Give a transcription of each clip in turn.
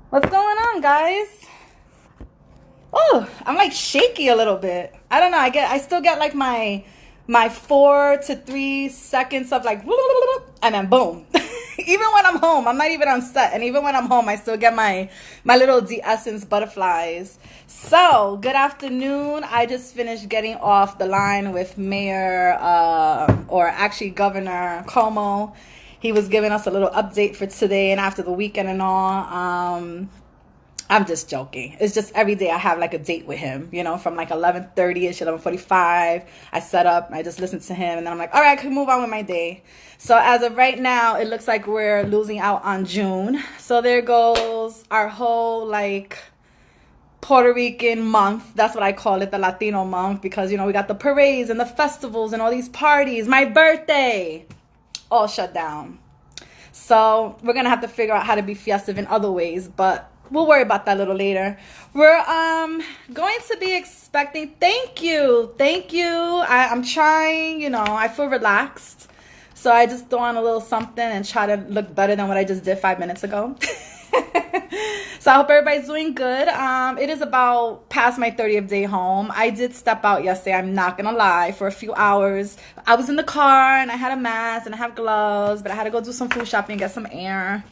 What's going on, guys? Oh, I'm like shaky a little bit. I don't know. I still get like my 4 to 3 seconds of like, and then boom. Even when I'm home, I'm not even on set, and even when I'm home, I still get my little de-essence butterflies. So, good afternoon. I just finished getting off the line with Mayor, or actually Governor Cuomo. He was giving us a little update for today and after the weekend and all. I'm just joking. It's just every day I have like a date with him, you know, from like 11:30ish, 11:45. I set up, I just listen to him, and then I'm like, all right, I can move on with my day. So as of right now, it looks like we're losing out on June. So there goes our whole like Puerto Rican month. That's what I call it, the Latino month, because, you know, we got the parades and the festivals and all these parties. My birthday, all shut down. So we're going to have to figure out how to be festive in other ways, but we'll worry about that a little later. We're going to be expecting, thank you. I'm trying, you know, I feel relaxed. So I just throw on a little something and try to look better than what I just did 5 minutes ago. So I hope everybody's doing good. It is about past my 30th day home. I did step out yesterday, I'm not gonna lie, for a few hours. I was in the car and I had a mask and I have gloves, but I had to go do some food shopping and get some air.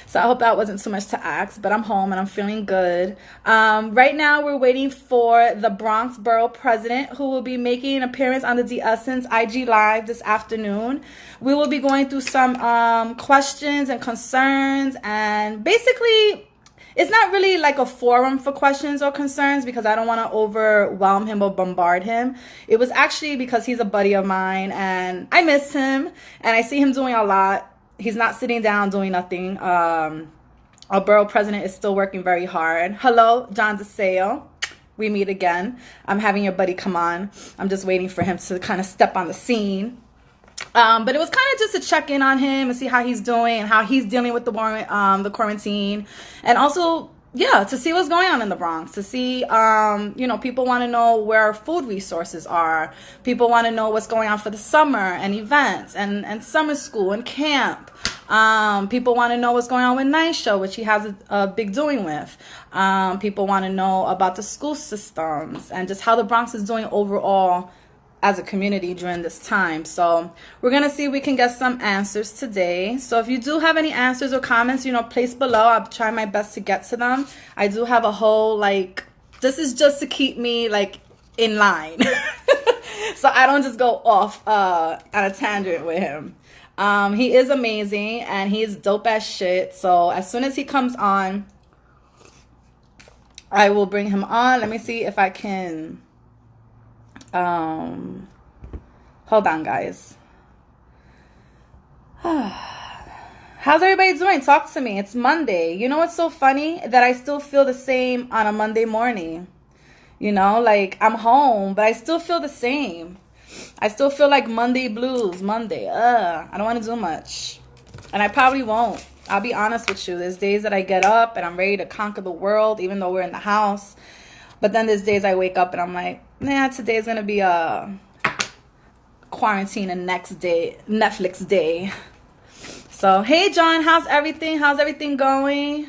So I hope that wasn't too much to ask, but I'm home and I'm feeling good. Right now, we're waiting for the Bronx Borough President, who will be making an appearance on the De-Essence IG Live this afternoon. We will be going through some questions and concerns, and basically, it's not really like a forum for questions or concerns because I don't want to overwhelm him or bombard him. It was actually because he's a buddy of mine and I miss him and I see him doing a lot. He's not sitting down doing nothing. Our borough president is still working very hard. Hello, John DeSeo. We meet again. I'm having your buddy come on. I'm just waiting for him to kind of step on the scene. But it was kind of just to check in on him and see how he's doing and how he's dealing with the quarantine. And also, yeah, to see what's going on in the Bronx, to see, you know, people want to know where food resources are. People want to know what's going on for the summer and events and summer school and camp. People want to know what's going on with Night Show, which he has a big doing with. People want to know about the school systems and just how the Bronx is doing overall as a community during this time. So we're going to see if we can get some answers today. So if you do have any answers or comments, you know, place below. I'll try my best to get to them. I do have a whole, like, this is just to keep me, like, in line. So I don't just go off on a tangent with him. He is amazing and he's dope as shit. So as soon as he comes on, I will bring him on. Let me see if I can... hold on, guys. How's everybody doing? Talk to me. It's Monday. You know what's so funny? That I still feel the same on a Monday morning. You know, like I'm home, but I still feel the same. I still feel like Monday blues. Monday. I don't want to do much. And I probably won't. I'll be honest with you. There's days that I get up and I'm ready to conquer the world, even though we're in the house. But then there's days I wake up and I'm like, nah, today's going to be a quarantine and next day, Netflix day. So, hey, John, how's everything? How's everything going?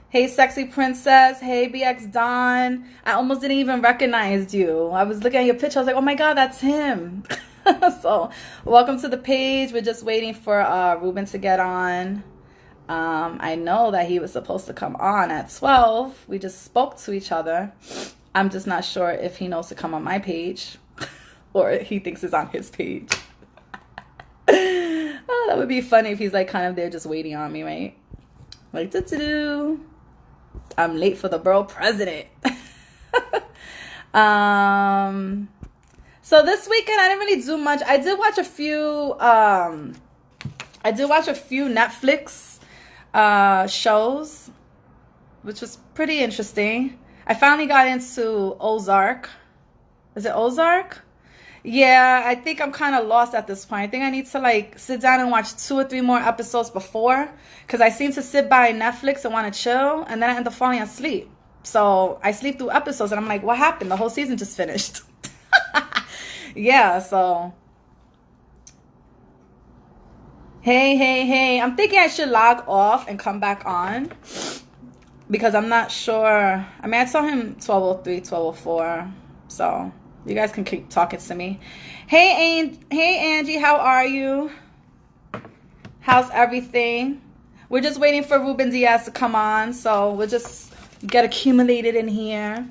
Hey, Sexy Princess. Hey, BX Don. I almost didn't even recognize you. I was looking at your picture. I was like, oh, my God, that's him. So, welcome to the page. We're just waiting for Ruben to get on. I know that he was supposed to come on at 12. We just spoke to each other. I'm just not sure if he knows to come on my page or he thinks it's on his page. Oh, that would be funny if he's like kind of there just waiting on me, right? Like, doo-doo-doo. I'm late for the borough president. So this weekend I didn't really do much. I did watch a few Netflix shows, which was pretty interesting. I finally got into Ozark. Is it Ozark? Yeah, I think I'm kind of lost at this point. I think I need to like sit down and watch 2 or 3 more episodes before, because I seem to sit by Netflix and want to chill, and then I end up falling asleep. So I sleep through episodes and I'm like, what happened? The whole season just finished. Yeah, so hey, I'm thinking I should log off and come back on. because I'm not sure. I mean, I saw him 12:03, 12:04. So you guys can keep talking to me. Hey Angie, how are you? How's everything? We're just waiting for Ruben Diaz to come on, so we'll just get accumulated in here.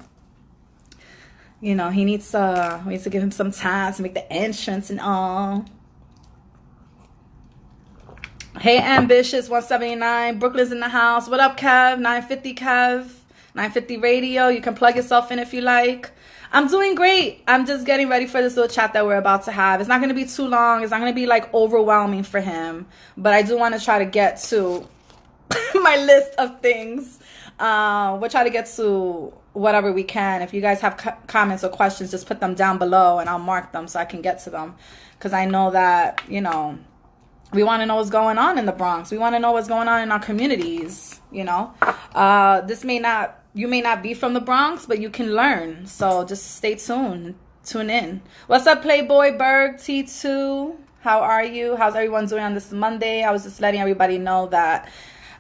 You know, we need to give him some time to make the entrance and all. Hey, Ambitious 179. Brooklyn's in the house. What up, Kev? 950 Kev. 950 Radio. You can plug yourself in if you like. I'm doing great. I'm just getting ready for this little chat that we're about to have. It's not going to be too long. It's not going to be like overwhelming for him. But I do want to try to get to my list of things. We'll try to get to whatever we can. If you guys have comments or questions, just put them down below and I'll mark them so I can get to them. Because I know that, you know, we want to know what's going on in the Bronx. We want to know what's going on in our communities, you know. You may not be from the Bronx, but you can learn. So just stay tuned. Tune in. What's up, Playboy Berg T2? How are you? How's everyone doing on this Monday? I was just letting everybody know that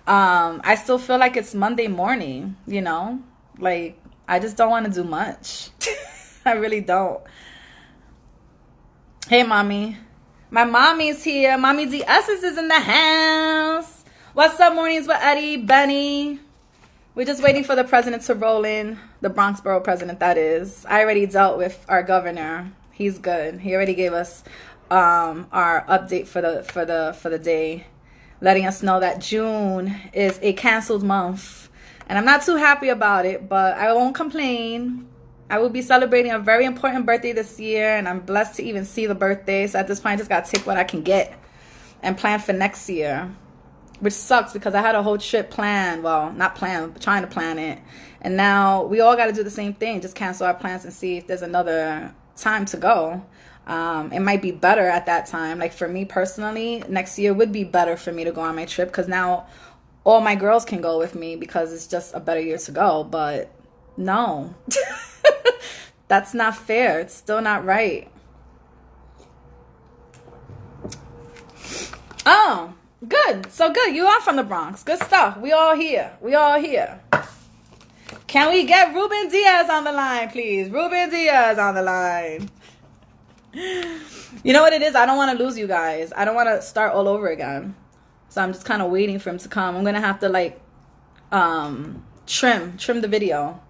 I still feel like it's Monday morning, you know. Like, I just don't want to do much. I really don't. Hey, Mommy. My mommy's here. Mommy Diaz is in the house. What's up, Mornings with Eddie, Benny? We're just waiting for the president to roll in. The Bronx Borough president, that is. I already dealt with our governor. He's good. He already gave us our update for the day, letting us know that June is a canceled month. And I'm not too happy about it, but I won't complain. I will be celebrating a very important birthday this year, and I'm blessed to even see the birthday. So at this point, I just got to take what I can get and plan for next year, which sucks because I had a whole trip planned. Well, not planned, but trying to plan it. And now we all got to do the same thing, just cancel our plans and see if there's another time to go. It might be better at that time. Like for me personally, next year would be better for me to go on my trip because now all my girls can go with me because it's just a better year to go. But no. That's not fair. It's still not right. Oh, good. So good. You are from the Bronx. Good stuff. We all here. We all here. Can we get Ruben Diaz on the line, please? Ruben Diaz on the line. You know what it is? I don't want to lose you guys. I don't want to start all over again. So I'm just kind of waiting for him to come. I'm going to have to like trim the video.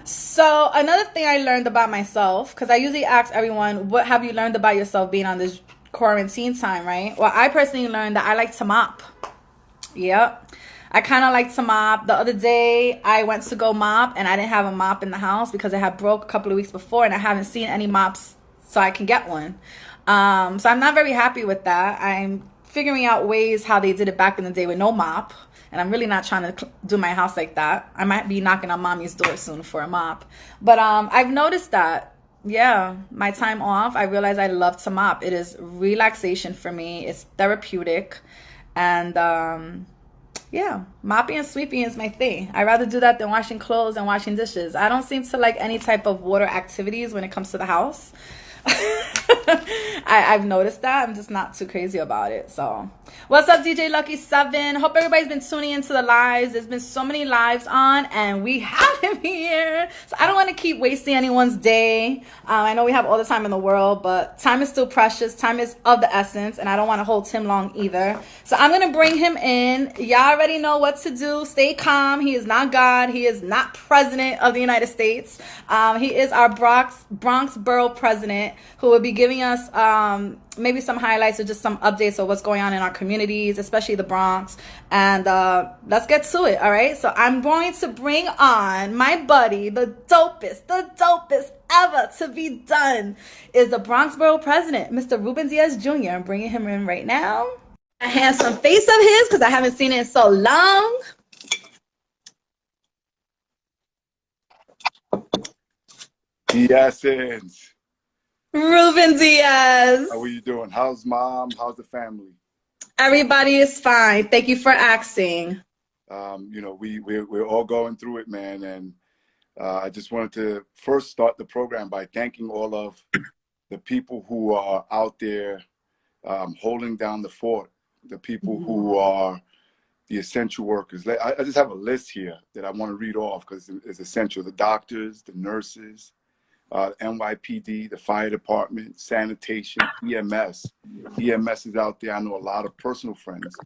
So another thing I learned about myself, because I usually ask everyone, what have you learned about yourself being on this quarantine time, right? Well, I personally learned that I like to mop. Yep. I kind of like to mop. The other day, I went to go mop, and I didn't have a mop in the house because it had broke a couple of weeks before, and I haven't seen any mops, so I can get one. So I'm not very happy with that. I'm figuring out ways how they did it back in the day with no mop. And I'm really not trying to do my house like that. I might be knocking on mommy's door soon for a mop. But I've noticed that, yeah, my time off, I realize I love to mop. It is relaxation for me. It's therapeutic. And, yeah, mopping and sweeping is my thing. I'd rather do that than washing clothes and washing dishes. I don't seem to like any type of water activities when it comes to the house. I've noticed that. I'm just not too crazy about it. So what's up, DJ Lucky 7? Hope everybody's been tuning into the lives. There's been so many lives on and we have him here, so I don't want to keep wasting anyone's day. I know we have all the time in the world, but time is still precious. Time is of the essence, and I don't want to hold him long either. So I'm gonna bring him in. Y'all already know what to do. Stay calm. He is not God. He is not president of the United States. He is our Bronx Borough president, who will be giving us maybe some highlights or just some updates of what's going on in our communities, especially the Bronx. And let's get to it, all right? So I'm going to bring on my buddy, the dopest ever to be done is the Bronx Borough president, Mr. Ruben Diaz Jr. I'm bringing him in right now. A handsome face of his because I haven't seen it in so long. Diaz. Ruben Diaz. How are you doing? How's mom? How's the family? Everybody is fine. Thank you for asking. You know, we're all going through it, man. And I just wanted to first start the program by thanking all of the people who are out there holding down the fort, the people who are the essential workers. I just have a list here that I want to read off because it's essential. The doctors, the nurses, NYPD, the fire department, sanitation, EMS. EMS is out there. I know a lot of personal friends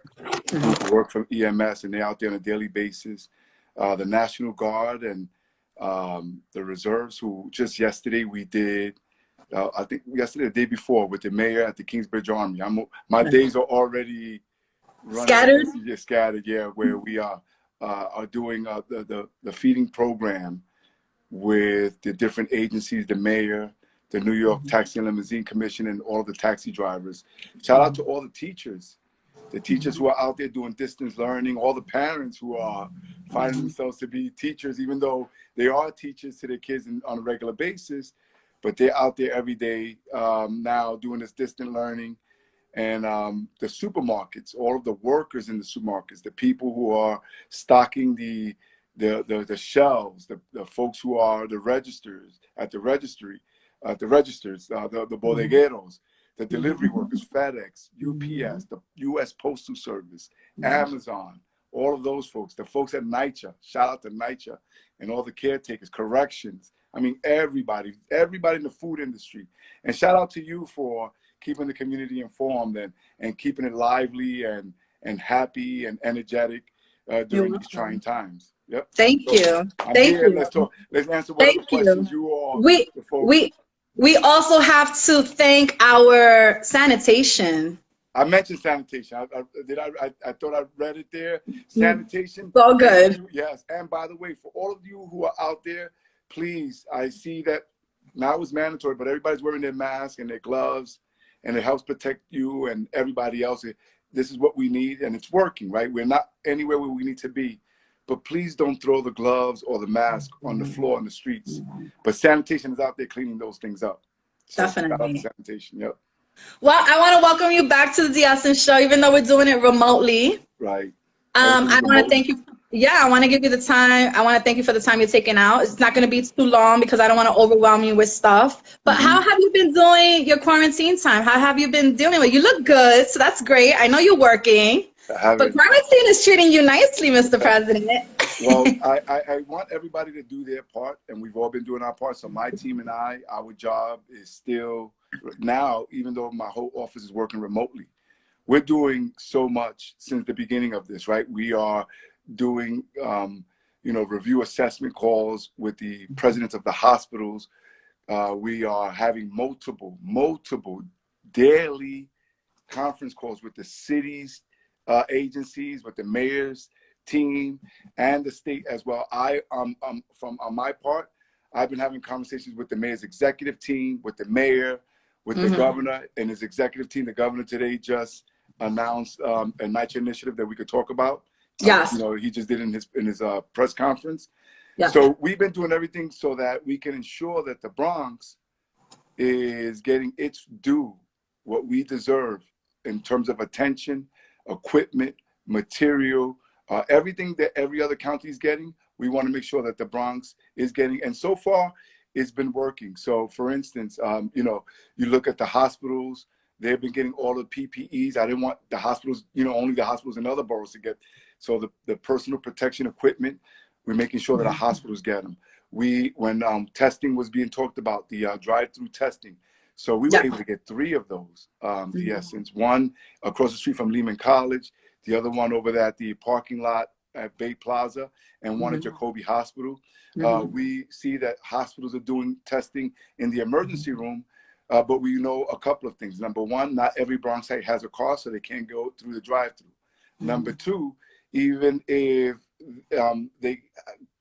who work for EMS, and they're out there on a daily basis. The National Guard and the reserves, who just yesterday we did, I think yesterday, the day before, with the mayor at the Kingsbridge Army. My days are already running scattered, yeah, where we are doing the feeding program with the different agencies, the mayor, the New York Taxi and Limousine Commission, and all of the taxi drivers. Shout out to all the teachers who are out there doing distance learning, all the parents who are finding themselves to be teachers, even though they are teachers to their kids on a regular basis, but they're out there every day now doing this distant learning. And the supermarkets, all of the workers in the supermarkets, the people who are stocking the shelves, the folks who are the registers at the registry, the bodegueros, the delivery workers, FedEx, UPS, the U.S. Postal Service, Amazon, all of those folks, the folks at NYCHA, shout out to NYCHA, and all the caretakers, corrections. I mean, everybody in the food industry. And shout out to you for keeping the community informed and keeping it lively and happy and energetic during these trying times. Yep. Thank you. Thank you. Let's talk. Let's answer whatever questions you all. We also have to thank our sanitation. I mentioned sanitation. I thought I read it there. Sanitation. So good. Yes. And by the way, for all of you who are out there, please, I see that now it's mandatory, but everybody's wearing their mask and their gloves, and it helps protect you and everybody else. This is what we need, and it's working, right? We're not anywhere where we need to be, but please don't throw the gloves or the mask on the floor on the streets. But sanitation is out there cleaning those things up. So definitely. Sanitation, yep. Well, I want to welcome you back to the Diaz show, even though we're doing it remotely. Right. I want to thank you. Yeah, I want to give you the time. I want to thank you for the time you're taking out. It's not going to be too long because I don't want to overwhelm you with stuff. But how have you been doing your quarantine time? How have you been dealing with it? You look good, so that's great. I know you're working. But quarantine is treating you nicely, Mr. President. Well, I want everybody to do their part, and we've all been doing our part. So my team and our job is still now, even though my whole office is working remotely, we're doing so much since the beginning of this, right? We are doing, review assessment calls with the presidents of the hospitals. We are having multiple daily conference calls with the city's agencies, with the mayor's team, and the state as well. From on my part, I've been having conversations with the mayor's executive team, with the mayor, with the governor and his executive team. The governor today just announced a NYCHA initiative that we could talk about. Yes. He just did in his press conference. Yeah. So we've been doing everything so that we can ensure that the Bronx is getting its due, what we deserve in terms of attention, equipment, material, everything that every other county is getting. We want to make sure that the Bronx is getting, and so far it's been working. So for instance, you look at the hospitals, they've been getting all the PPEs. I didn't want the hospitals, only the hospitals in other boroughs to get. So the personal protection equipment, we're making sure that the hospitals get them. When testing was being talked about, the drive-through testing, so we were able to get 3 of those. The Essence, one across the street from Lehman College, the other one over there at the parking lot at Bay Plaza, and one at Jacoby Hospital. We see that hospitals are doing testing in the emergency room, but we know a couple of things. Number one, not every Bronxite has a car, so they can't go through the drive-through. Number two, even if they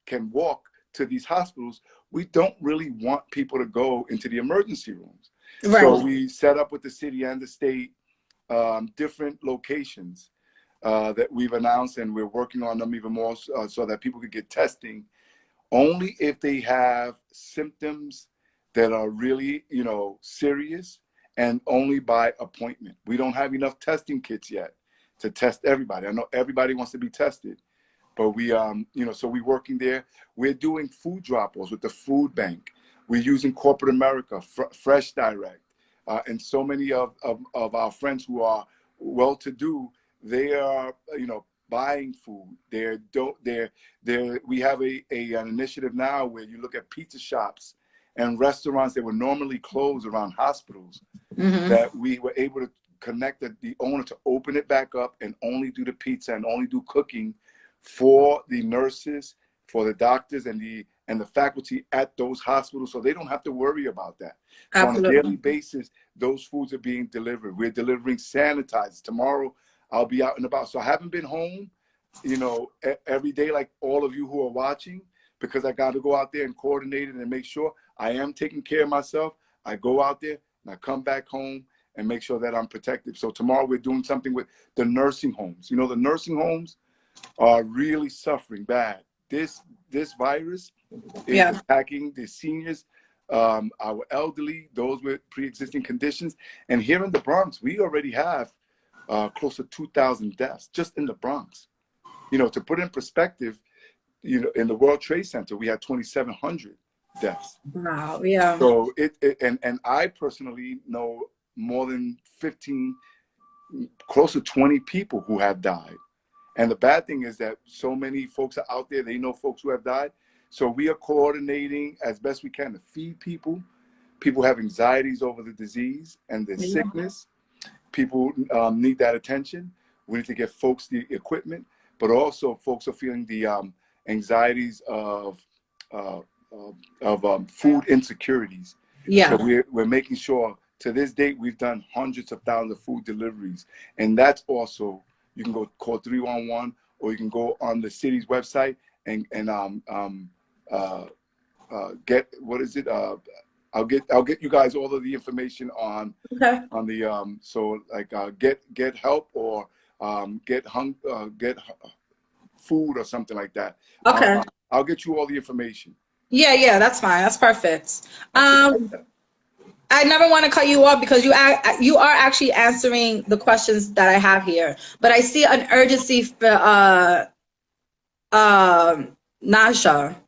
can walk to these hospitals, we don't really want people to go into the emergency rooms. Right. So we set up with the city and the state different locations that we've announced, and we're working on them even more so that people could get testing only if they have symptoms that are really, serious, and only by appointment. We don't have enough testing kits yet to test everybody. I know everybody wants to be tested, but we, so we're working there. We're doing food drop-offs with the food bank. We're using corporate America, Fresh Direct, and so many of our friends who are well-to-do, they are, buying food. We have an initiative now where you look at pizza shops and restaurants that would normally close around hospitals, that we were able to connect the owner to open it back up and only do the pizza and only do cooking for the nurses, for the doctors, and the faculty at those hospitals, so they don't have to worry about that. So on a daily basis, those foods are being delivered. We're delivering sanitizers. Tomorrow, I'll be out and about. So I haven't been home, every day like all of you who are watching, because I got to go out there and coordinate it and make sure I am taking care of myself. I go out there and I come back home and make sure that I'm protected. So tomorrow we're doing something with the nursing homes. The nursing homes are really suffering bad. This virus is attacking the seniors, our elderly, those with pre-existing conditions. And here in the Bronx, we already have close to 2,000 deaths just in the Bronx. To put in perspective, in the World Trade Center, we had 2,700 deaths. Wow, yeah. So and I personally know more than 15, close to 20 people who have died. And the bad thing is that so many folks are out there, they know folks who have died. So we are coordinating as best we can to feed people. People have anxieties over the disease and the sickness. People need that attention. We need to get folks the equipment, but also folks are feeling the anxieties of food insecurities. Yeah. So we're making sure, to this date, we've done hundreds of thousands of food deliveries. And that's also, you can go call 311, or you can go on the city's website and get, what is it? I'll get you guys all of the information on the so like get help, or get food or something like that. Okay. I'll get you all the information. Yeah, that's fine. That's perfect. I never want to cut you off because you are actually answering the questions that I have here. But I see an urgency for Nasha.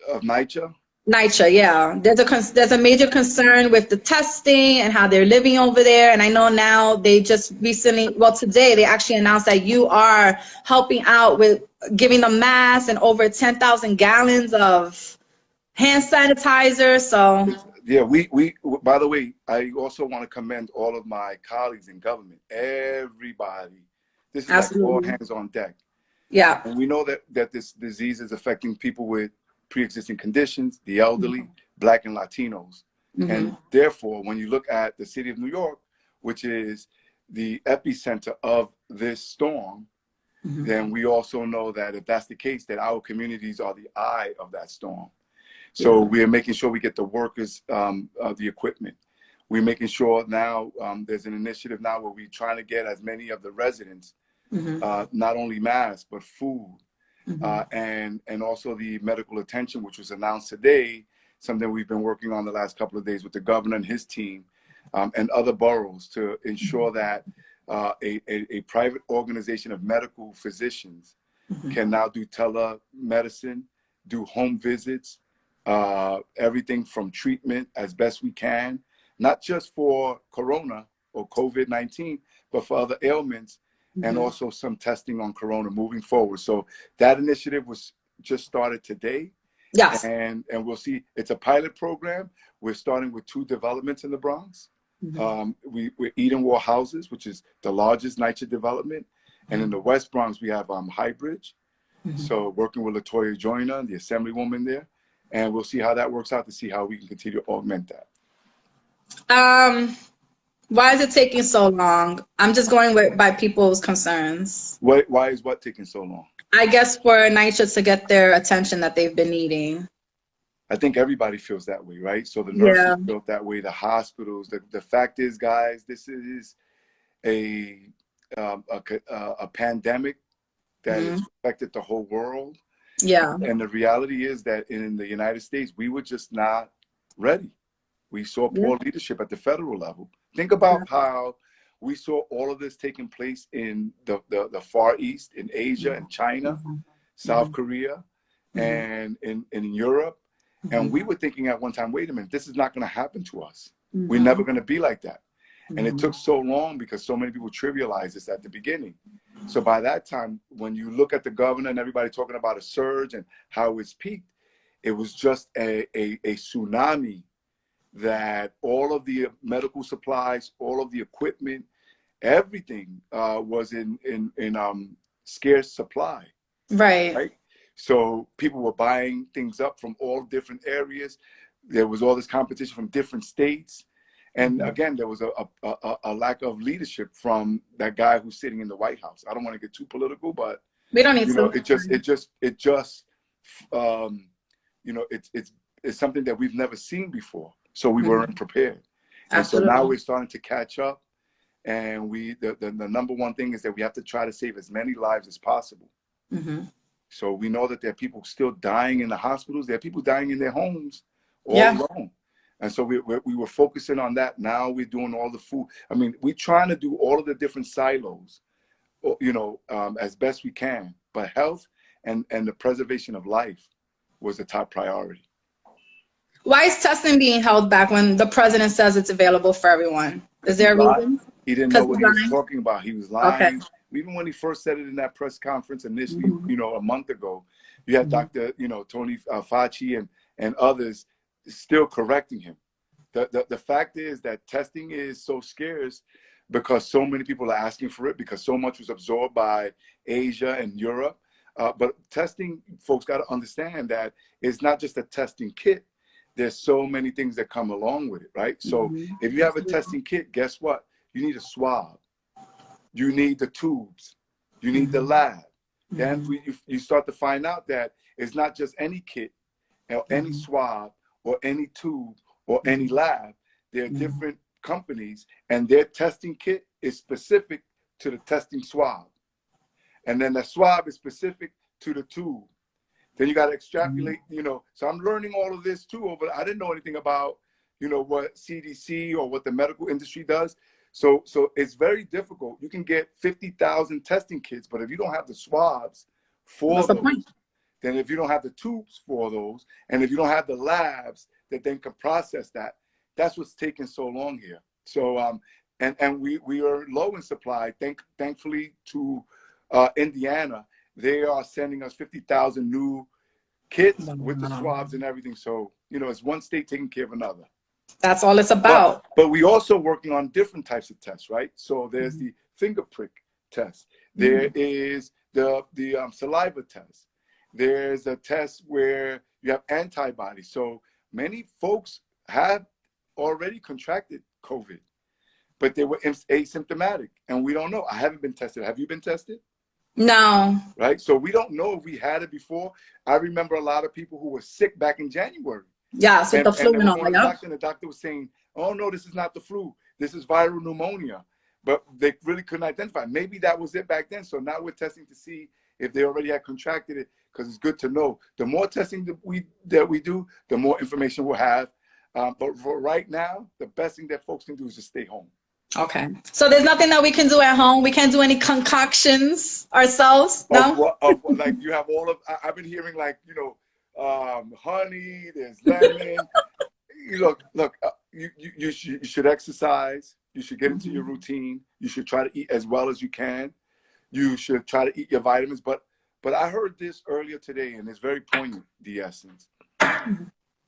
Of NYCHA? NYCHA, yeah. There's a major concern with the testing and how they're living over there. And I know now they just recently, today they actually announced that you are helping out with giving them masks and over 10,000 gallons of hand sanitizer. So yeah, we by the way, I also want to commend all of my colleagues in government, everybody. This is like all hands on deck. Yeah. And we know that this disease is affecting people with pre-existing conditions, the elderly, Black and Latinos. And therefore, when you look at the city of New York, which is the epicenter of this storm, then we also know that if that's the case, that our communities are the eye of that storm. So we are making sure we get the workers the equipment. We're making sure now there's an initiative now where we're trying to get as many of the residents, not only masks, but food. And also the medical attention, which was announced today, something we've been working on the last couple of days with the governor and his team, and other boroughs, to ensure that a private organization of medical physicians can now do telemedicine, do home visits, everything from treatment as best we can, not just for Corona or COVID-19, but for other ailments, and also some testing on Corona moving forward. So that initiative was just started today. Yes. And we'll see. It's a pilot program. We're starting with 2 developments in the Bronx. We're Edenwald Houses, which is the largest NYCHA development. And in the West Bronx, we have Highbridge. So working with LaToya Joyner, the assemblywoman there. And we'll see how that works out, to see how we can continue to augment that. Why is it taking so long? I'm just going by people's concerns. Why is what taking so long? I guess for NYCHA to get their attention that they've been needing. I think everybody feels that way, right? So the nurses feel that way, the hospitals. The fact is, guys, this is a pandemic that has affected the whole world. Yeah. And the reality is that in the United States, we were just not ready. We saw poor leadership at the federal level. Think about how we saw all of this taking place in the Far East, in Asia and China, South Korea, and in Europe. And we were thinking at one time, wait a minute, this is not going to happen to us. We're never going to be like that. And it took so long because so many people trivialized this at the beginning. So by that time, when you look at the governor and everybody talking about a surge and how it's peaked, it was just a tsunami that all of the medical supplies, all of the equipment, everything was in scarce supply. Right. So people were buying things up from all different areas. There was all this competition from different states. And again, there was a lack of leadership from that guy who's sitting in the White House. I don't want to get too political, but we don't need to. It's something that we've never seen before. So we weren't prepared. And so now we're starting to catch up. And the number one thing is that we have to try to save as many lives as possible. So we know that there are people still dying in the hospitals. There are people dying in their homes all alone. And so we were focusing on that. Now we're doing all the food. I mean, we're trying to do all of the different silos, as best we can. But health and the preservation of life was the top priority. Why is testing being held back when the president says it's available for everyone? Is there a reason? He didn't know what he was talking about. He was lying. Okay. Even when he first said it in that press conference initially, a month ago, you had Dr. Tony Fauci and others still correcting him. The fact is that testing is so scarce because so many people are asking for it, because so much was absorbed by Asia and Europe. But testing, folks got to understand that it's not just a testing kit. There's so many things that come along with it, right? So if you have a testing kit, guess what? You need a swab. You need the tubes. You need the lab. Then you start to find out that it's not just any kit or any swab or any tube or any lab. There are different companies, and their testing kit is specific to the testing swab. And then the swab is specific to the tube. Then you got to extrapolate, So I'm learning all of this too. I didn't know anything about, what CDC or what the medical industry does. So it's very difficult. You can get 50,000 testing kits, but if you don't have the swabs for those, then if you don't have the tubes for those, and if you don't have the labs that then can process that, that's what's taking so long here. So and we are low in supply. Thankfully to Indiana, they are sending us 50,000 new kits with the swabs and everything. So it's one state taking care of another. That's all it's about. But we also working on different types of tests, right? So there's the finger prick test. There is the saliva test. There's a test where you have antibodies. So many folks have already contracted COVID, but they were asymptomatic, and we don't know. I haven't been tested. Have you been tested? No. Right? So we don't know if we had it before. I remember a lot of people who were sick back in January. Yes, with the flu and all that. And the doctor was saying, oh, no, this is not the flu. This is viral pneumonia. But they really couldn't identify. Maybe that was it back then. So now we're testing to see if they already had contracted it, because it's good to know. The more testing that we do, the more information we'll have. But for right now, the best thing that folks can do is just stay home. Okay. So there's nothing that we can do at home. We can't do any concoctions ourselves. No. Like you have all of. I've been hearing honey. There's lemon. You should exercise. You should get into your routine. You should try to eat as well as you can. You should try to eat your vitamins. But I heard this earlier today, and it's very poignant. The essence.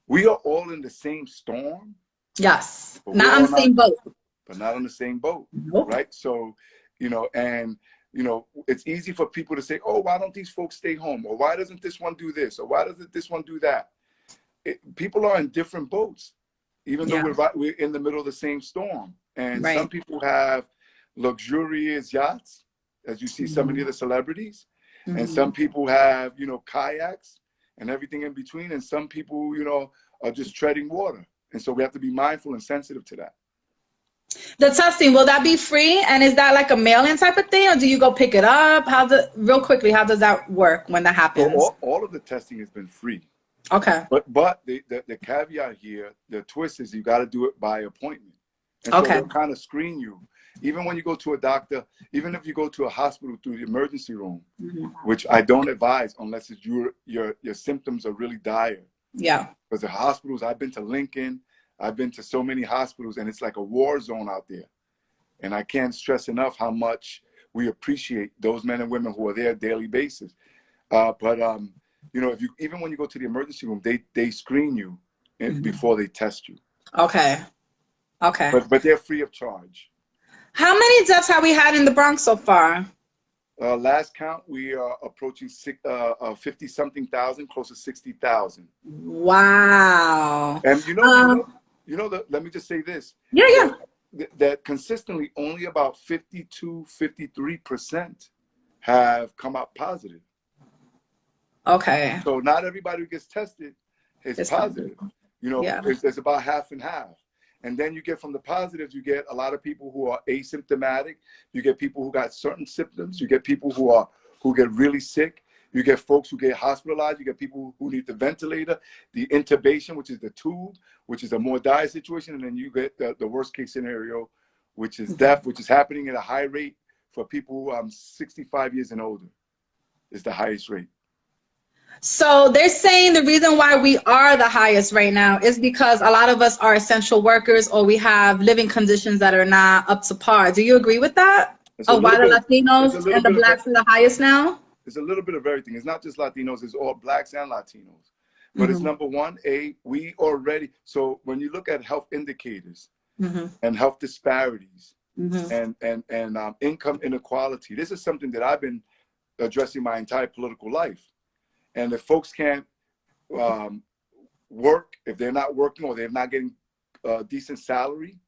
We are all in the same storm. Yes. Not on the same boat. But not on the same boat, nope. Right? So, it's easy for people to say, oh, why don't these folks stay home? Or why doesn't this one do this? Or why doesn't this one do that? People are in different boats, even though we're in the middle of the same storm. And some people have luxurious yachts, as you see some of the other celebrities. And some people have, kayaks and everything in between. And some people, are just treading water. And so we have to be mindful and sensitive to that. The testing, will that be free? And is that like a mail-in type of thing, or do you go pick it up? Real quickly, how does that work when that happens? So all of the testing has been free. Okay. But the caveat here, the twist is you got to do it by appointment. And so they'll kind of screen you. Even when you go to a doctor, even if you go to a hospital through the emergency room, which I don't advise unless it's your symptoms are really dire. Yeah. Because the hospitals, I've been to Lincoln, I've been to so many hospitals, and it's like a war zone out there. And I can't stress enough how much we appreciate those men and women who are there daily basis. But you know, even when you go to the emergency room, they screen you before they test you. Okay. Okay. But they're free of charge. How many deaths have we had in the Bronx so far? Last count, we are approaching 50-something thousand, close to 60,000. Wow. And let me just say this. Yeah. That consistently only about 52-53% have come out positive. Okay. So not everybody who gets tested is positive. You know, it's about half and half. And then you get from the positives, you get a lot of people who are asymptomatic. You get people who got certain symptoms. You get people who get really sick. You get folks who get hospitalized. You get people who need the ventilator, the intubation, which is the tube, which is a more dire situation. And then you get the worst case scenario, which is death, which is happening at a high rate for people who are 65 years and older, is the highest rate. So they're saying the reason why we are the highest right now is because a lot of us are essential workers, or we have living conditions that are not up to par. Do you agree with that? Oh, why the Latinos and the Blacks are the highest now? It's a little bit of everything. It's not just Latinos, it's all Blacks and Latinos. But it's number one, we already, so when you look at health indicators and health disparities and income inequality, this is something that I've been addressing my entire political life. And if folks can't work, if they're not working or they're not getting a decent salary,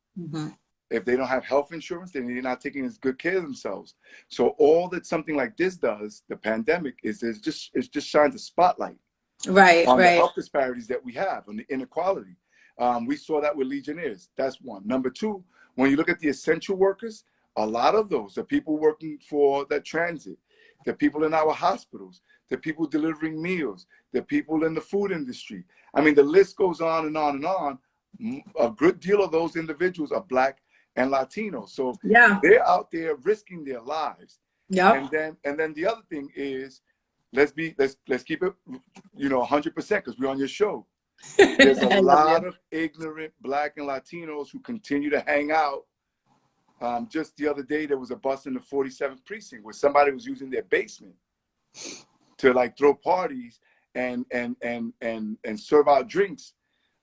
if they don't have health insurance, then they're not taking as good care of themselves. So all that something like this does, the pandemic, is it just shines a spotlight on the health disparities that we have, on the inequality. We saw that with Legionnaires. That's one. Number two, when you look at the essential workers, a lot of those are people working for the transit, the people in our hospitals, the people delivering meals, the people in the food industry. I mean, the list goes on and on and on. A good deal of those individuals are Black and Latino. So they're out there risking their lives. And then the other thing is, let's keep it, 100%, because we're on your show. There's a lot of ignorant Black and Latinos who continue to hang out. Just the other day, there was a bust in the 47th precinct where somebody was using their basement to like throw parties and serve out drinks.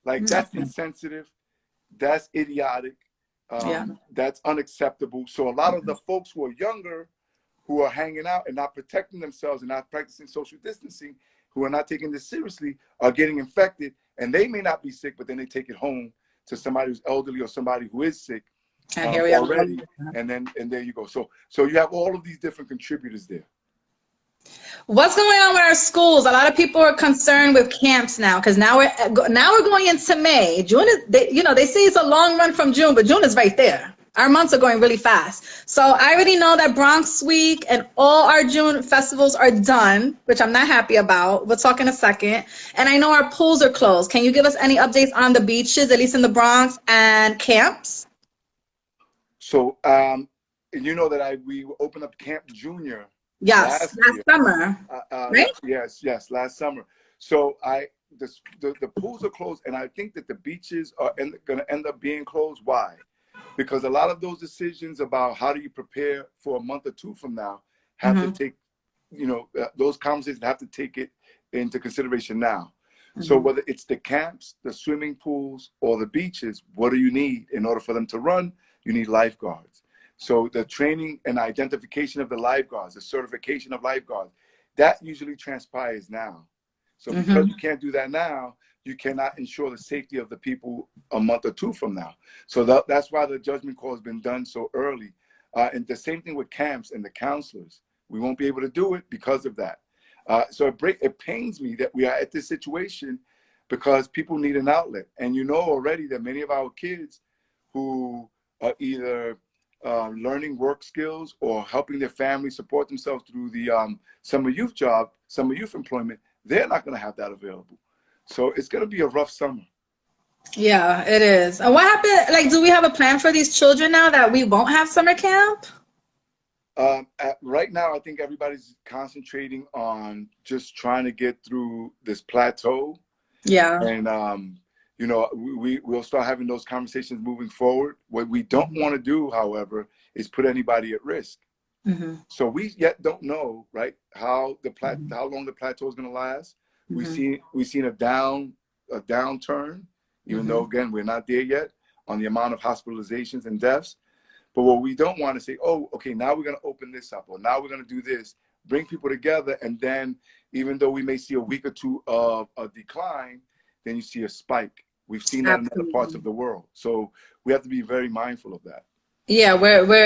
Like, that's insensitive. That's idiotic. That's unacceptable. So a lot of the folks who are younger, who are hanging out and not protecting themselves and not practicing social distancing, who are not taking this seriously, are getting infected. And they may not be sick, but then they take it home to somebody who's elderly or somebody who is sick already. And there you go. So you have all of these different contributors there. What's going on with our schools? A lot of people are concerned with camps now, because now we're going into May. June is, they say it's a long run from June, but June is right there. Our months are going really fast. So I already know that Bronx Week and all our June festivals are done, which I'm not happy about. We'll talk in a second. And I know our pools are closed. Can you give us any updates on the beaches, at least in the Bronx, and camps? So you know that we opened up Camp Junior. Yes, last summer, right? Yes, last summer. So the pools are closed, and I think that the beaches are going to end up being closed. Why? Because a lot of those decisions about how do you prepare for a month or two from now have to take, those conversations have to take it into consideration now. So whether it's the camps, the swimming pools, or the beaches, what do you need in order for them to run? You need lifeguards. So the training and identification of the lifeguards, the certification of lifeguards, that usually transpires now. So because you can't do that now, you cannot ensure the safety of the people a month or two from now. So that's why the judgment call has been done so early. And the same thing with camps and the counselors. We won't be able to do it because of that. So it pains me that we are at this situation because people need an outlet. And you know already that many of our kids who are either learning work skills or helping their family support themselves through the summer youth employment, they're not going to have that available. So it's going to be a rough summer. Yeah, it is. And what happened? Like, do we have a plan for these children now that we won't have summer camp? Right now, I think everybody's concentrating on just trying to get through this plateau. Yeah. And, you know, we'll start having those conversations moving forward. What we don't want to do, however, is put anybody at risk. So we yet don't know, right, how long the plateau is going to last. We've seen a downturn, even though again we're not there yet on the amount of hospitalizations and deaths. But what we don't want to say, oh, okay, now we're going to open this up, or now we're going to do this, bring people together, and then even though we may see a week or two of a decline, then you see a spike. We've seen that in other parts of the world, so we have to be very mindful of that. Yeah,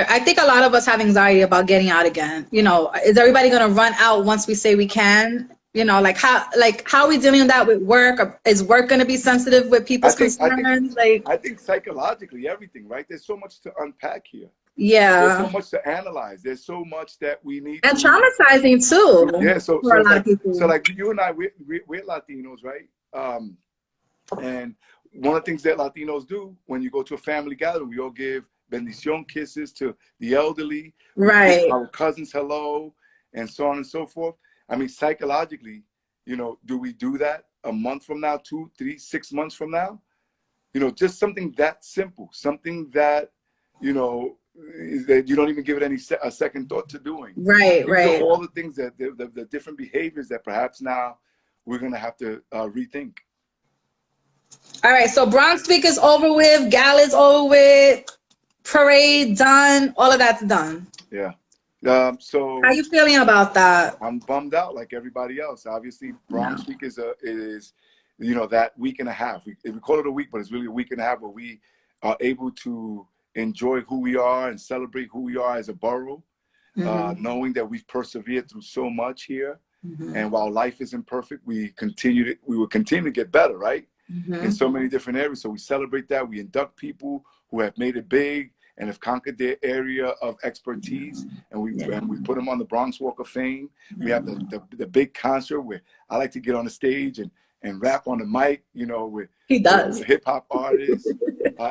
I think a lot of us have anxiety about getting out again. You know, is everybody going to run out once we say we can? You know, how are we dealing with that with work? Or is work going to be sensitive with people's concerns? I think psychologically, everything, right? There's so much to unpack here. Yeah. There's so much to analyze. There's so much that we need. And traumatizing too. Yeah. So like you and I, we're Latinos, right? And one of the things that Latinos do when you go to a family gathering, we all give bendición kisses to the elderly, right? Our cousins hello, and so on and so forth. I mean, psychologically, you know, do we do that a month from now, 2, 3, 6 months from now? You know, just something that simple, something that, you know, that you don't even give it a second thought to doing. Right, right. So all the things that the different behaviors that perhaps now we're gonna have to rethink. All right, so Bronx Week is over with, Gala's over with, parade done, all of that's done. Yeah. So how you feeling about that? I'm bummed out like everybody else. Obviously, Bronx Week is you know, that week and a half. We call it a week, but it's really a week and a half where we are able to enjoy who we are and celebrate who we are as a borough, knowing that we've persevered through so much here. And while life isn't perfect, we will continue to get better, right? In so many different areas. So we celebrate that. We induct people who have made it big and have conquered their area of expertise, and we put them on the Bronx Walk of Fame. We have the big concert where I like to get on the stage and rap on the mic, you know, with hip hop artists.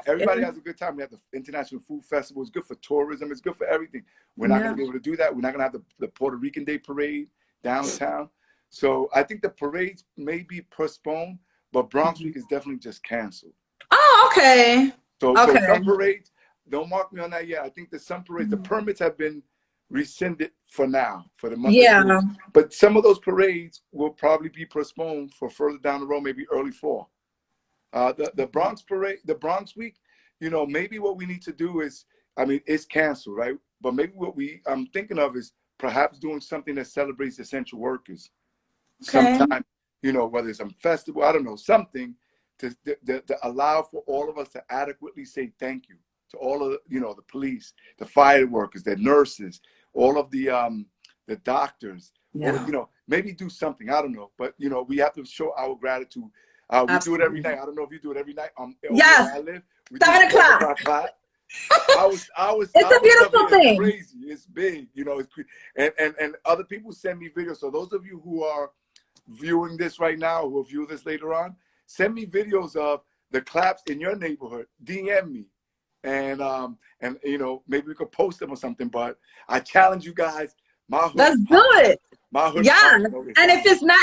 Everybody has a good time. We have the International Food Festival. It's good for tourism. It's good for everything. We're not going to be able to do that. We're not going to have the Puerto Rican Day Parade downtown. So I think the parades may be postponed, but Bronx Week is definitely just canceled. Oh, okay. So some parades, don't mark me on that yet. I think that some parades, the permits have been rescinded for now, for the month of June. But some of those parades will probably be postponed for further down the road, maybe early fall. The Bronx parade, the Bronx Week, you know, maybe what we need to do is, I mean, it's canceled, right? But maybe what I'm thinking of is perhaps doing something that celebrates essential workers. Sometime, you know, whether it's a festival, I don't know, something to allow for all of us to adequately say thank you to all of the, you know, the police, the fire workers, the nurses, all of the doctors. Or, you know, maybe do something, I don't know, but you know, we have to show our gratitude. We do it every night. I don't know if you do it every night. Yes. Where I live, 7 o'clock. It's a beautiful thing. Crazy. It's big, you know. And other people send me videos. So those of you who are viewing this right now, who will view this later on, send me videos of the claps in your neighborhood. DM me, and you know, maybe we could post them or something. But I challenge you guys. My hood, let's do it. My hood. Yeah. And if it's not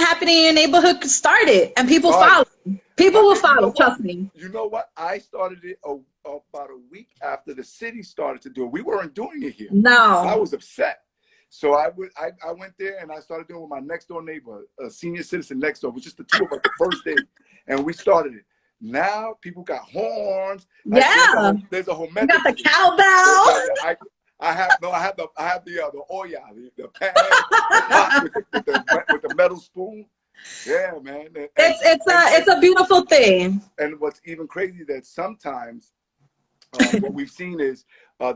happening in your neighborhood, start it, and people follow. People will follow. Trust me. You know what? I started it about a week after the city started to do it. We weren't doing it here. No. I was upset. So I went there and I started doing it with my next door neighbor, a senior citizen next door. It was just the two of us the first day, and we started it. Now people got horns. Like there's a whole you got the cowbell. I have the Oya, the pan with the metal spoon. Yeah, man. It's a beautiful thing. And what's even crazy that sometimes what we've seen is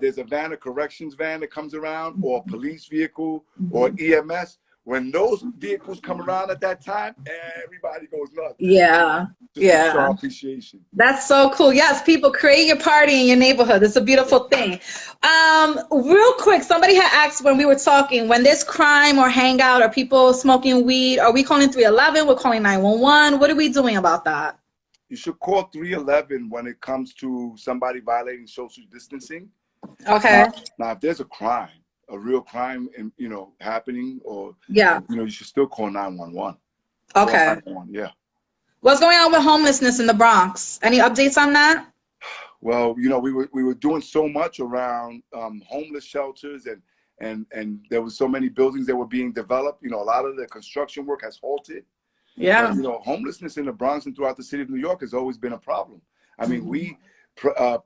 there's a corrections van that comes around, or a police vehicle, or EMS. When those vehicles come around at that time, everybody goes nuts. Yeah. Just show appreciation. That's so cool. Yes, people, create your party in your neighborhood. It's a beautiful thing. Real quick, somebody had asked when we were talking, when there's crime or hangout or people smoking weed, are we calling 311? We're calling 911. What are we doing about that? You should call 311 when it comes to somebody violating social distancing. Okay. Now, if there's a real crime, you know, happening, or you know, you should still call 911. Okay. 911, yeah. What's going on with homelessness in the Bronx? Any updates on that? Well, we were doing so much around homeless shelters, and there was so many buildings that were being developed. A lot of the construction work has halted. Yeah. But, homelessness in the Bronx and throughout the city of New York has always been a problem. I mean, we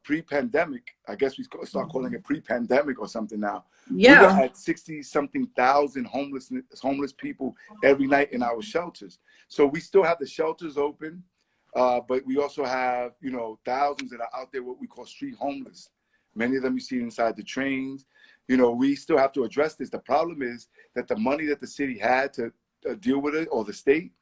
pre-pandemic, I guess we start calling it pre-pandemic or something now. Yeah. We were at 60-something thousand homeless people every night in our shelters. So we still have the shelters open, but we also have, thousands that are out there, what we call street homeless. Many of them you see inside the trains. We still have to address this. The problem is that the money that the city had to deal with it, or the state,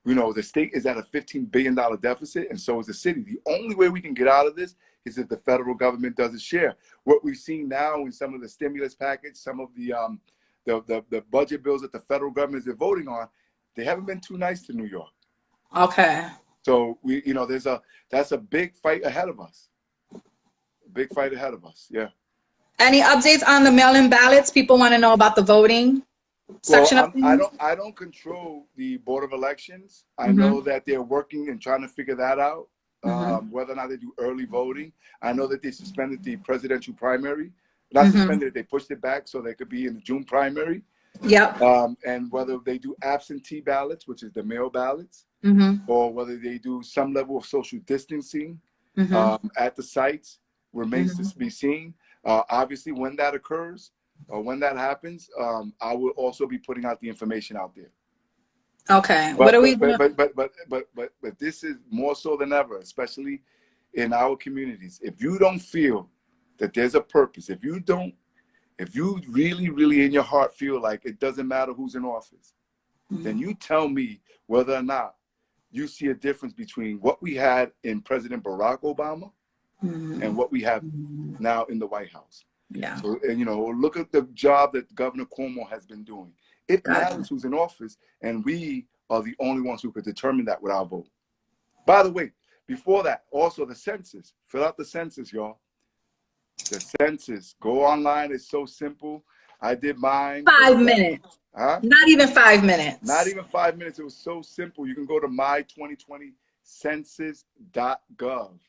the state is at a $15 billion deficit, and so is the city. The only way we can get out of this is if the federal government does its share. What we've seen now in some of the stimulus package, some of the budget bills that the federal government is voting on, they haven't been too nice to New York. Okay. So that's a big fight ahead of us. Big fight ahead of us. Yeah. Any updates on the mail-in ballots? People want to know about the voting section of things. I don't control the Board of Elections. I know that they're working and trying to figure that out, whether or not they do early voting. I know that they suspended the presidential primary. Not suspended, they pushed it back so they could be in the June primary. Yep. And whether they do absentee ballots, which is the mail ballots, or whether they do some level of social distancing at the sites remains to be seen. Obviously, when that occurs, or when that happens, I will also be putting out the information out there. Okay. But, what are we? But this is more so than ever, especially in our communities. If you don't feel that there's a purpose, if you really, really in your heart feel like it doesn't matter who's in office, then you tell me whether or not you see a difference between what we had in President Barack Obama and what we have now in the White House. Yeah. So, and look at the job that Governor Cuomo has been doing. It matters who's in office, and we are the only ones who could determine that with our vote. By the way, before that, also the census. Fill out the census, y'all. The census. Go online. It's so simple. I did mine. 5 minutes. Huh? Not even 5 minutes. Not even 5 minutes. It was so simple. You can go to my2020census.gov.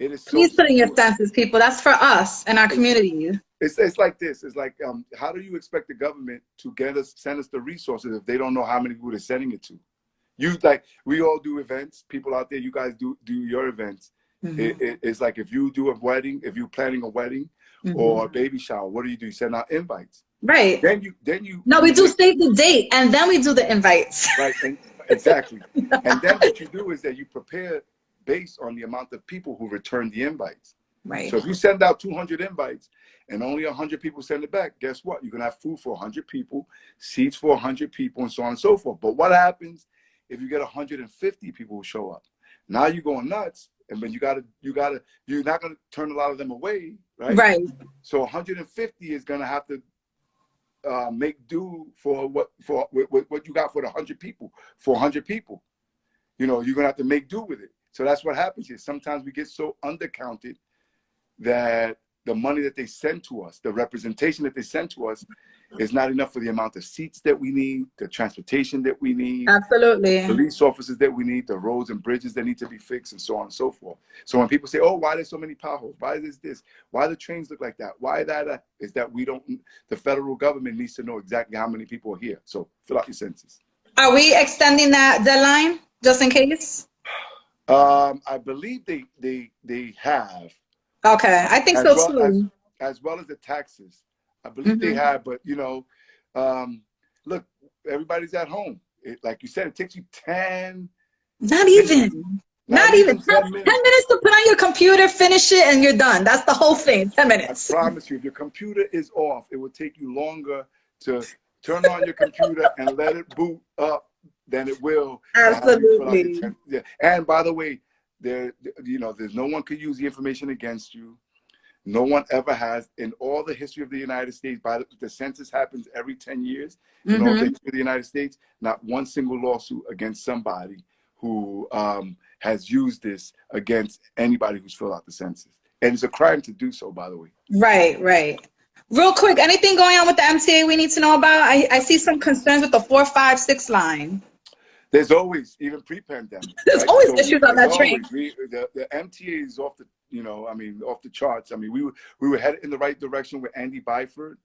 It is so Please put in your simple. census, people. That's for us and our community. It's like this. It's like, how do you expect the government to send us the resources if they don't know how many people they're sending it to? We all do events. People out there, you guys do your events. It's like if you do a wedding, if you're planning a wedding or a baby shower, what do? You send out invites. Right. Then you. No, we do save the date and then we do the invites. Right. Exactly. And then what you do is that you prepare based on the amount of people who return the invites. Right. So if you send out 200 invites and only 100 people send it back, guess what? You're going to have food for 100 people, seats for 100 people, and so on and so forth. But what happens if you get 150 people who show up? Now you're going nuts, and then you're not going to turn a lot of them away, right? Right. So 150 is going to have to make do for what you got for the 100 people. For 100 people, you're going to have to make do with it. So that's what happens here. Sometimes we get so undercounted that the money that they send to us, the representation that they send to us, is not enough for the amount of seats that we need, the transportation that we need, absolutely, police officers that we need, the roads and bridges that need to be fixed, and so on and so forth. So when people say, "Oh, why there's so many potholes? Why is this? Why the trains look like that? Why that?" Is that we don't? The federal government needs to know exactly how many people are here. So fill out your census. Are we extending that deadline just in case? I believe they have. Okay, I think so too. As well as the taxes, I believe they have. But look, everybody's at home. Like you said, it takes you 10. Not even 10 minutes to put on your computer, finish it, and you're done. That's the whole thing. 10 minutes. I promise you, if your computer is off, it will take you longer to turn on your computer and let it boot up than it will. Absolutely. Yeah. And by the way, there's no one could use the information against you. No one ever has in all the history of the United States. The census happens every 10 years. In all the history of the United States, not one single lawsuit against somebody who has used this against anybody who's filled out the census. And it's a crime to do so, by the way. Right. Real quick, anything going on with the MTA we need to know about? I see some concerns with the 456 line. There's always, even pre-pandemic. There's right? always So issues on that train. The MTA is off the, off the charts. I mean, we were headed in the right direction with Andy Byford,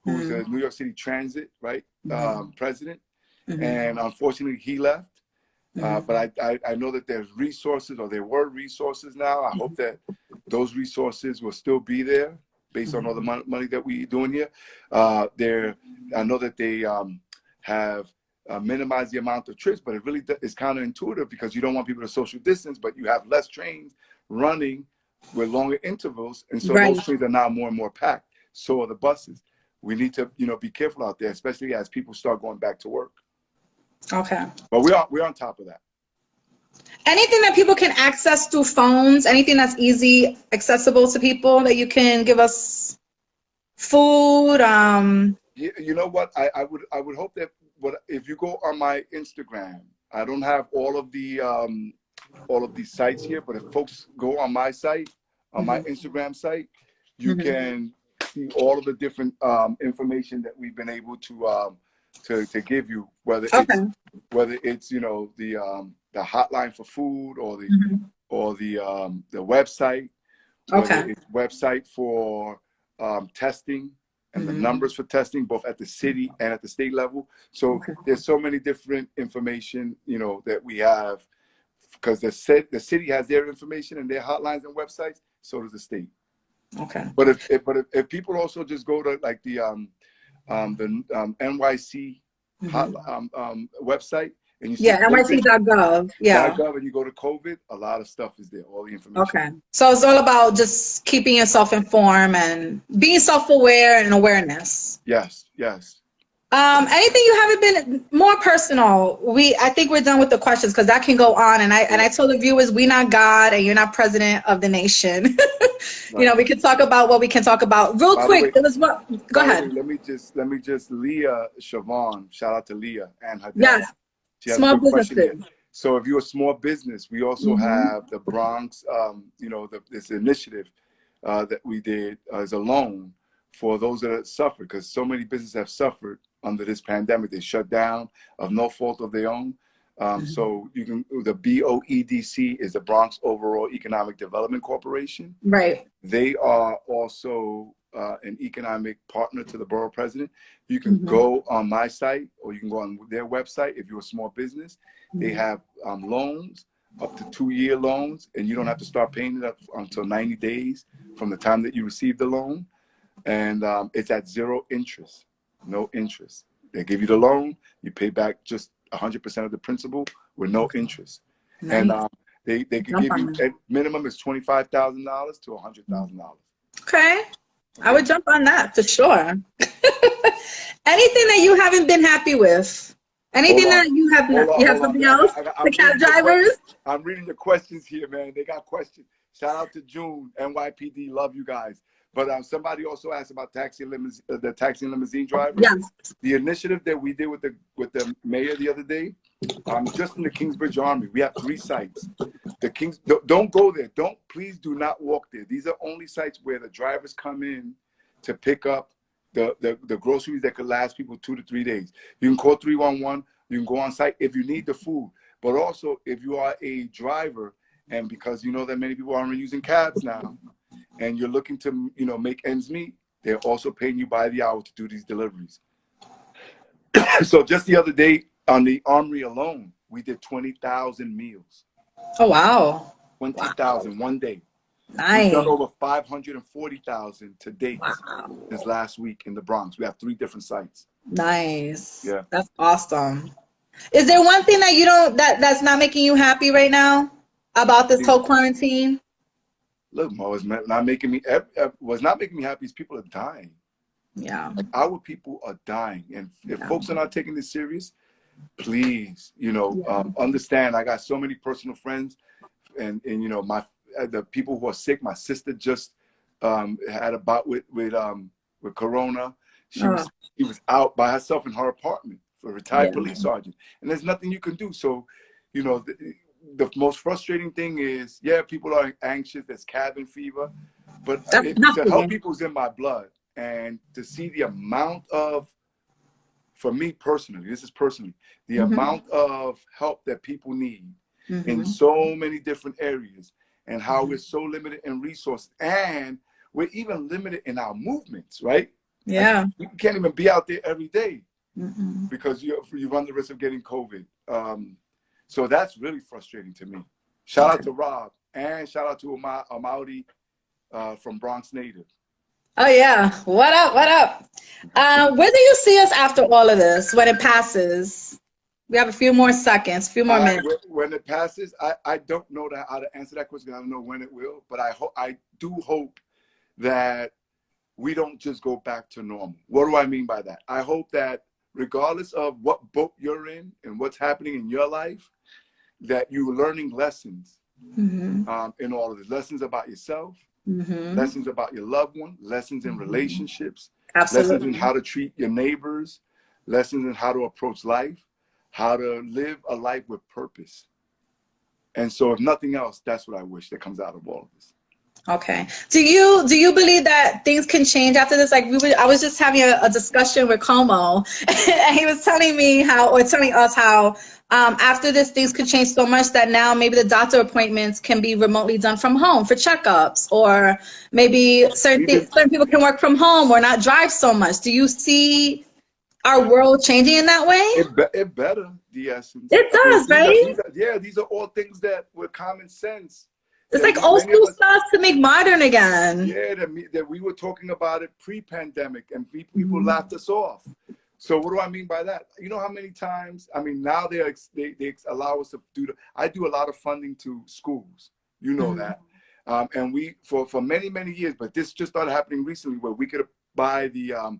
who's the New York City Transit, right, president. And unfortunately, he left. But I know that there's resources, or there were resources now. I hope that those resources will still be there based on all the money that we're doing here. I know that they have minimized the amount of trips, but it really is counterintuitive because you don't want people to social distance, but you have less trains running with longer intervals. And so those trains are now more and more packed. So are the buses. We need to, be careful out there, especially as people start going back to work. Okay. But we're on top of that. Anything that people can access through phones, anything that's easy, accessible to people that you can give us? Food. You know what? I would hope that if you go on my Instagram, I don't have all of these sites here, but if folks go on my site, on my Instagram site, you can see all of the different information that we've been able to give you, whether it's the hotline for food, or the website, whether it's website for testing and the numbers for testing, both at the city and at the state level. So there's so many different information, that we have, because the city has their information and their hotlines and websites. So does the state. Okay. But if people also just go to like the NYC website, and you see NYC.gov. .gov, and you go to COVID, a lot of stuff is there, all the information. Okay. So it's all about just keeping yourself informed and being self-aware and awareness. Yes. Anything you haven't been more personal? I think we're done with the questions because that can go on. And I told the viewers, we're not God and you're not president of the nation. We can talk about what we can talk about. Real quick, go ahead. Let me just Leah Siobhan, shout out to Leah and her dad. Yes. Small businesses. So if you're a small business, we also have the Bronx, this initiative that we did as a loan for those that have suffered, because so many businesses have suffered under this pandemic. They shut down of no fault of their own. So you can, the BOEDC is the Bronx Overall Economic Development Corporation. Right. They are also an economic partner to the borough president. You can go on my site, or you can go on their website if you're a small business. They have loans, up to 2-year loans, and you don't have to start paying it up until 90 days from the time that you receive the loan. And it's at 0 interest, no interest. They give you the loan, you pay back just 100% of the principal with no interest. Nice. And they can give you, at minimum is $25,000 to $100,000. Okay. I would jump on that for sure. Anything that you haven't been happy with? Anything that you have not? You have something else? The cab drivers? I'm reading the questions here, man. They got questions. Shout out to June, NYPD. Love you guys. But somebody also asked about the taxi and limousine drivers. Yes. The initiative that we did with the mayor the other day, just in the Kingsbridge Army, we have 3 sites. Don't go there. Please do not walk there. These are only sites where the drivers come in to pick up the groceries that could last people 2 to 3 days. You can call 311. You can go on site if you need the food. But also, if you are a driver, and because you know that many people aren't using cabs now, and you're looking to, make ends meet, they're also paying you by the hour to do these deliveries. So just the other day on the Armory alone, we did 20,000 meals. Oh, wow. 20,000 one day. Nice. We've done over 540,000 to date this last week in the Bronx. We have 3 different sites. Nice. Yeah. That's awesome. Is there one thing that that's not making you happy right now about this whole quarantine? Look, Mo, what's not making me happy is people are dying. Yeah. Like, our people are dying. And if folks are not taking this serious, please, understand. I got so many personal friends and the people who are sick. My sister just had a bout with Corona. She was out by herself in her apartment for a retired police sergeant. And there's nothing you can do. So, the most frustrating thing is, people are anxious. There's cabin fever, but to help people is in my blood, and to see the amount of for me personally, this is personally, the amount of help that people need in so many different areas, and how we're so limited in resources, and we're even limited in our movements, right? Yeah. Like, you can't even be out there every day because you run the risk of getting COVID. So that's really frustrating to me. Shout out to Rob, and shout out to Amaudi from Bronx Native. Oh yeah. What up? What up? Where do you see us after all of this when it passes? We have a few more seconds, a few more minutes. When it passes, I don't know how to answer that question. I don't know when it will, but I do hope that we don't just go back to normal. What do I mean by that? I hope that regardless of what boat you're in and what's happening in your life, that you're learning lessons in all of this. Lessons about yourself, lessons about your loved one, lessons in relationships, lessons in how to treat your neighbors, lessons in how to approach life, how to live a life with purpose. And so if nothing else, that's what I wish that comes out of all of this. Okay. Do you believe that things can change after this? Like I was just having a discussion with Como, and he was telling me telling us how after this things could change so much that now maybe the doctor appointments can be remotely done from home for checkups, or maybe certain people can work from home or not drive so much. Do you see our world changing in that way? It better, Diaz. It does, right? These are all things that were common sense. It's like old school stuff to make modern again. Yeah, that we were talking about it pre-pandemic, and people laughed us off. So what do I mean by that? You know how many times, I mean, now they allow us to I do a lot of funding to schools. You know that. And we, for many, many years, but this just started happening recently, where we could buy the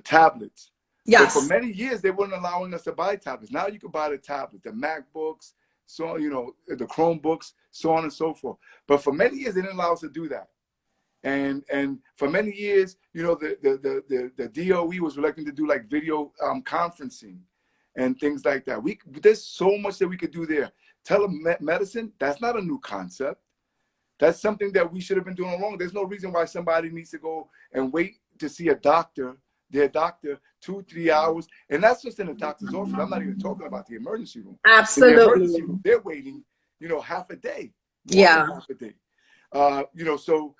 tablets. Yes. But for many years, they weren't allowing us to buy tablets. Now you can buy the tablet, the MacBooks, so, you know, the Chromebooks, so on and so forth. But for many years, they didn't allow us to do that. And for many years, you know, the DOE was reluctant to do like video conferencing and things like that. There's so much that we could do there. Telemedicine, that's not a new concept. That's something that we should have been doing all along. There's no reason why somebody needs to go and wait to see their doctor 2-3 hours, and that's just in a doctor's office. I'm not even talking about the emergency room. Absolutely. In the emergency room, they're waiting, you know, half a day. Half a day. You know, so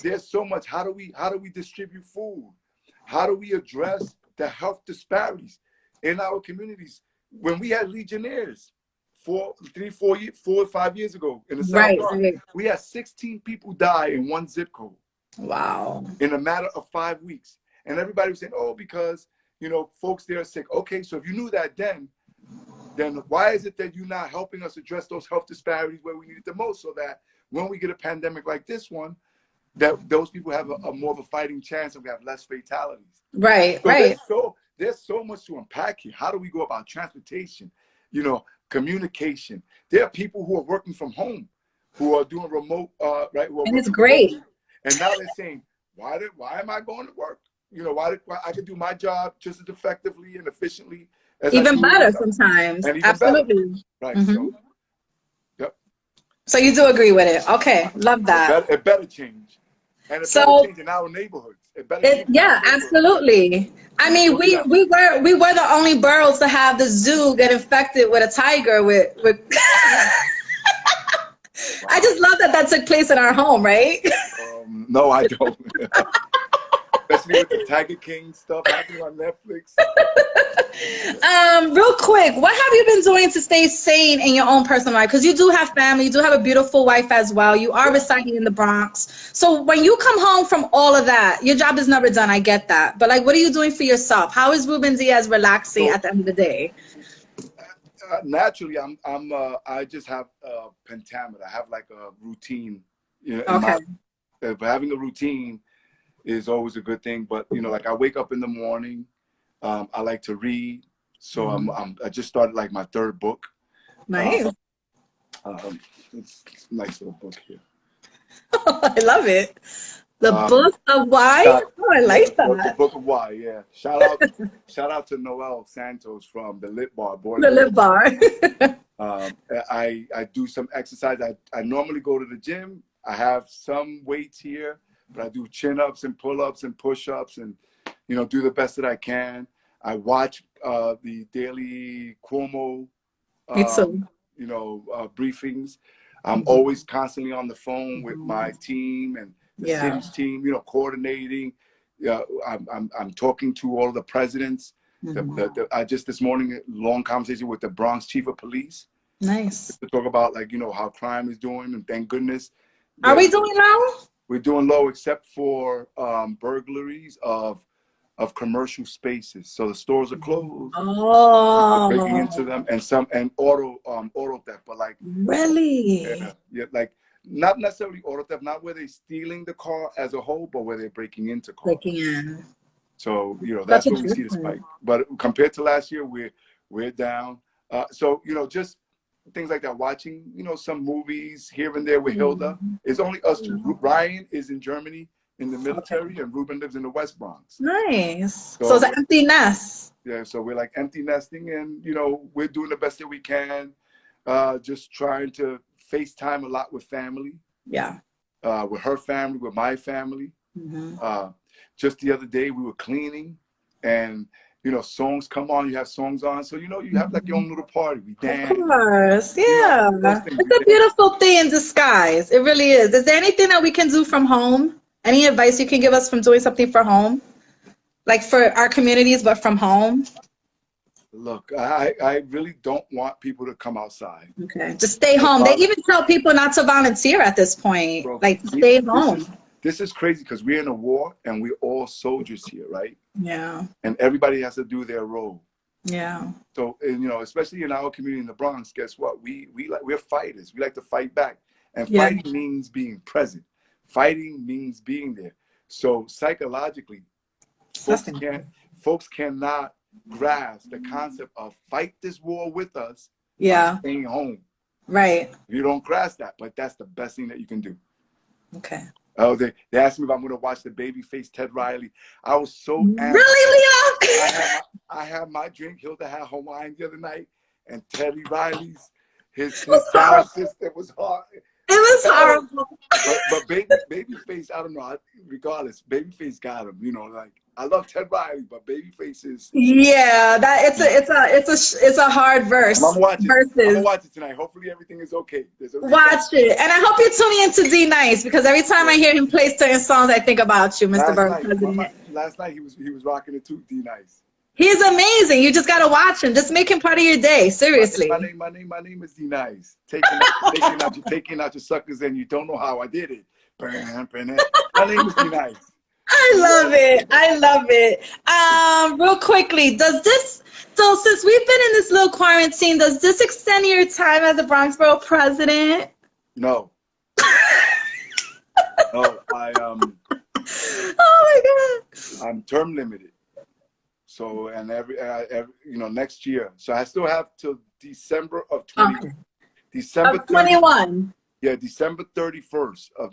there's so much. How do we distribute food? How do we address the health disparities in our communities? When we had Legionnaires 4 or 5 years ago in the South Bronx, we had 16 people die in one zip code. Wow. In a matter of 5 weeks. And everybody was saying, oh, because, you know, folks there are sick. Okay, so if you knew that then why is it that you're not helping us address those health disparities where we need it the most, so that when we get a pandemic like this one, that those people have a more of a fighting chance and we have less fatalities. Right, so right. There's so much to unpack here. How do we go about transportation, you know, communication? There are people who are working from home, who are doing remote, right? And it's great. And now they're saying, why am I going to work? You know, why I could do my job just as effectively and efficiently as even better sometimes. Absolutely. Better. Right. Mm-hmm. So, yep. So you do agree with it? Okay, love that. It better change, and it better change in our neighborhoods. Yeah, absolutely. I mean, we were the only boroughs to have the zoo get infected with a tiger. With I just love that took place in our home, right? No, I don't. Especially with the Tiger King stuff happening on Netflix. Real quick, what have you been doing to stay sane in your own personal life? Because you do have family, you do have a beautiful wife as well. You are residing in the Bronx. So when you come home from all of that, your job is never done. I get that. But like, what are you doing for yourself? How is Ruben Diaz relaxing at the end of the day? Naturally, I just have pentameter. I have like a routine. You know, okay. Having a routine is always a good thing, but you know, like I wake up in the morning, I like to read, so I just started like my 3rd book. Nice. It's a nice little book here. I love it. The Book of Why. I like that. The Book of Why. Yeah. Shout out to Noel Santos from the Lit Bar. The Lit Bar. I do some exercise. I normally go to the gym. I have some weights here, but I do chin-ups and pull-ups and push-ups and, you know, do the best that I can. I watch the daily Cuomo, Me too. you know, briefings. I'm always constantly on the phone with my team and the Yeah. city's team, you know, coordinating. I'm talking to all the presidents. I just this morning, long conversation with the Bronx chief of police. Nice. To talk about, like, you know, how crime is doing, and thank goodness. Are we doing low? We're doing low, except for burglaries of commercial spaces. So the stores are closed. Oh, Breaking into them, and auto theft, but like really? yeah, like not necessarily auto theft, not where they're stealing the car as a whole, but where they're breaking into cars. Breaking in. So, you know, that's where we see the spike. But compared to last year, we're down. So, you know, just things like that. Watching, you know, some movies here and there with Hilda. It's only us two. Ryan is in Germany in the military, and Ruben lives in the West Bronx. Nice. So it's an empty nest. Yeah, so we're like empty nesting, and, you know, we're doing the best that we can. Just trying to FaceTime a lot with family. Yeah. With her family, with my family. Just the other day, we were cleaning, and, you know, songs come on. You have songs on, so, you know, you have like your own little party. We dance. Of course, yeah. You know, It's a beautiful thing in disguise. It really is. Is there anything that we can do from home? Any advice you can give us from doing something for home? Like for our communities, but from home? Look, I really don't want people to come outside. Okay, just stay home. They even tell people not to volunteer at this point. Bro, like, stay home. This is crazy because we're in a war, and we're all soldiers here, right? Yeah. And everybody has to do their role. Yeah. So, and, you know, especially in our community in the Bronx, guess what? We're fighters. We like to fight back. And fighting means being present. Fighting means being there. So psychologically, folks cannot grasp the concept of fight this war with us. Yeah. Staying home. Right. You don't grasp that, but that's the best thing that you can do. Okay. Oh, they asked me if I'm going to watch the babyface Ted Riley. I was so angry. Really, Leo? I had my drink. Hilda had Hawaiian the other night, and Teddy Riley's his sound system was hard. It was horrible. But Babyface, I don't know. Regardless, Babyface got him. You know, like, I love Ted Riley, but Babyface is. Yeah, it's a hard verse. I'm gonna watch it tonight. Hopefully everything is okay. Watch it, and I hope you tune me into D Nice, because every time I hear him play certain songs, I think about you, Mr. Borough. Last night he was rocking it too. D Nice. He's amazing. You just gotta watch him. Just make him part of your day. Seriously. My name is D Nice. Taking out your suckers, and you don't know how I did it. My name is D Nice. I love it. I love it. Real quickly, so since we've been in this little quarantine, does this extend your time as the Bronx Borough president? No. No, oh my God. I'm term limited. So, and every you know, next year. So I still have till December of 20. Okay. December 21. Yeah, December 31st of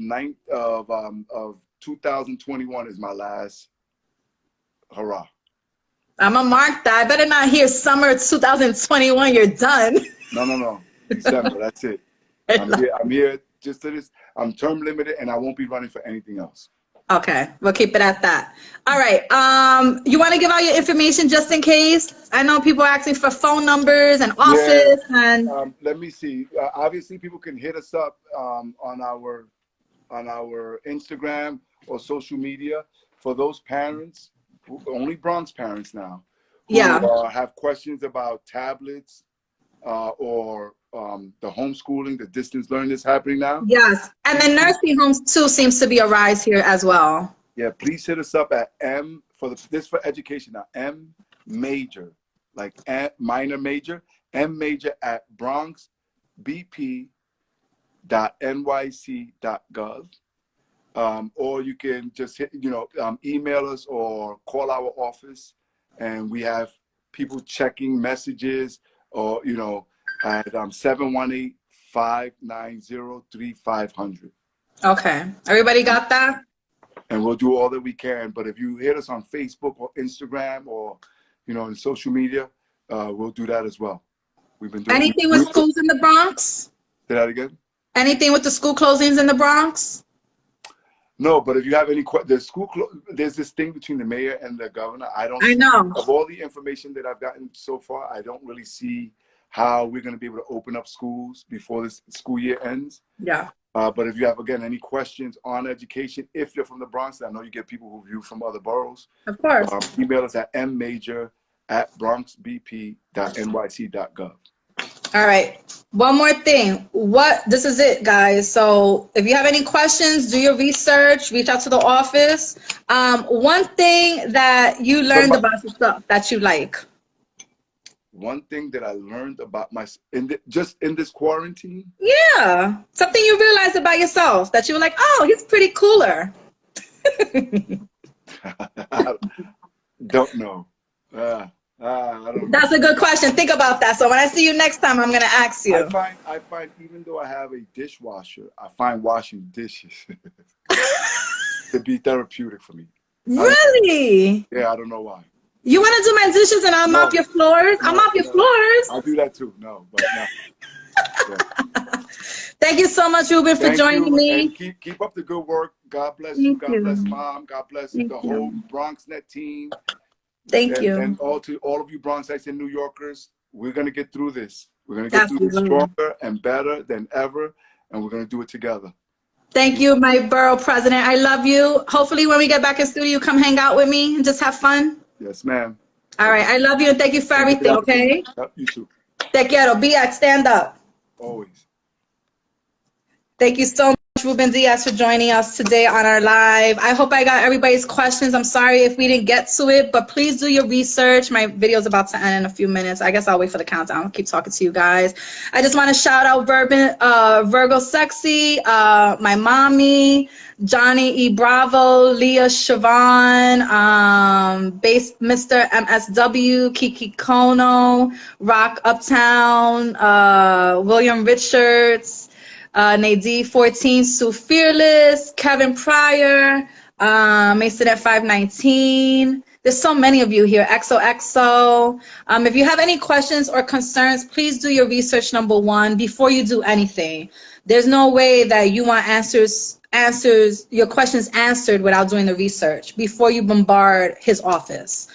2021 is my last hurrah. I'm gonna mark that. I better not hear summer 2021. You're done. No. December. That's it. I'm here just to this. I'm term limited, and I won't be running for anything else. Okay, we'll keep it at that. All right. You want to give out your information just in case? I know people are asking for phone numbers and office and. Let me see. Obviously, people can hit us up on our Instagram or social media. For those parents, only Bronx parents now, who have questions about tablets or the homeschooling, the distance learning that's happening now. Yes, and the nursing homes too seems to be a rise here as well. Yeah, please hit us up at for education now. M major, like minor major, M major at bronxbp.nyc.gov. Or you can just hit, email us or call our office, and we have people checking messages, or at 718-590-3500. Okay, everybody got that? And we'll do all that we can. But if you hit us on Facebook or Instagram or in social media, we'll do that as well. We've been doing anything with schools in the Bronx. Say that again. Anything with the school closings in the Bronx? No, but if you have any questions, there's this thing between the mayor and the governor. I know. Of all the information that I've gotten so far, I don't really see how we're going to be able to open up schools before this school year ends. Yeah. But if you have, again, any questions on education, if you're from the Bronx, I know you get people who view from other boroughs. Of course. Email us at mmajor@bronxbp.nyc.gov. All right. One more thing. This is it, guys. So if you have any questions, do your research, reach out to the office. One thing that you learned about yourself that you like. One thing that I learned about just in this quarantine? Yeah. Something you realized about yourself that you were like, oh, he's pretty cooler. Don't know. I don't know. That's a good question. Think about that. So when I see you next time, I'm going to ask you. I find even though I have a dishwasher, I find washing dishes to be therapeutic for me. Really? Yeah, I don't know why. You want to do my dishes and I'll mop your floors? I'll mop your floors. I'll do that too. No, but no. Yeah. Thank you so much, Ruben, for joining me. And keep up the good work. God bless you. God bless Mom. God bless the whole BronxNet team. Thank you. And to all of you Bronxites and New Yorkers, we're going to get through this. We're going to get through this stronger and better than ever, and we're going to do it together. Thank you, my borough president. I love you. Hopefully when we get back in studio, come hang out with me and just have fun. Yes, ma'am. All right. I love you and thank you for everything, okay? Yep, you too. Te quiero. BX, stand up. Always. Thank you so much, Ruben Diaz, for joining us today on our live. I hope I got everybody's questions. I'm sorry if we didn't get to it, but please do your research. My video is about to end in a few minutes. I guess I'll wait for the countdown. I'll keep talking to you guys. I just want to shout out Virgo Sexy, my mommy, Johnny E. Bravo, Leah Siobhan, Mr. MSW, Kiki Kono, Rock Uptown, William Richards, Nadine 14, Sue Fearless, Kevin Pryor, Mason at 519. There's so many of you here. XOXO. If you have any questions or concerns, please do your research, number one, before you do anything. There's no way that you want your questions answered without doing the research before you bombard his office.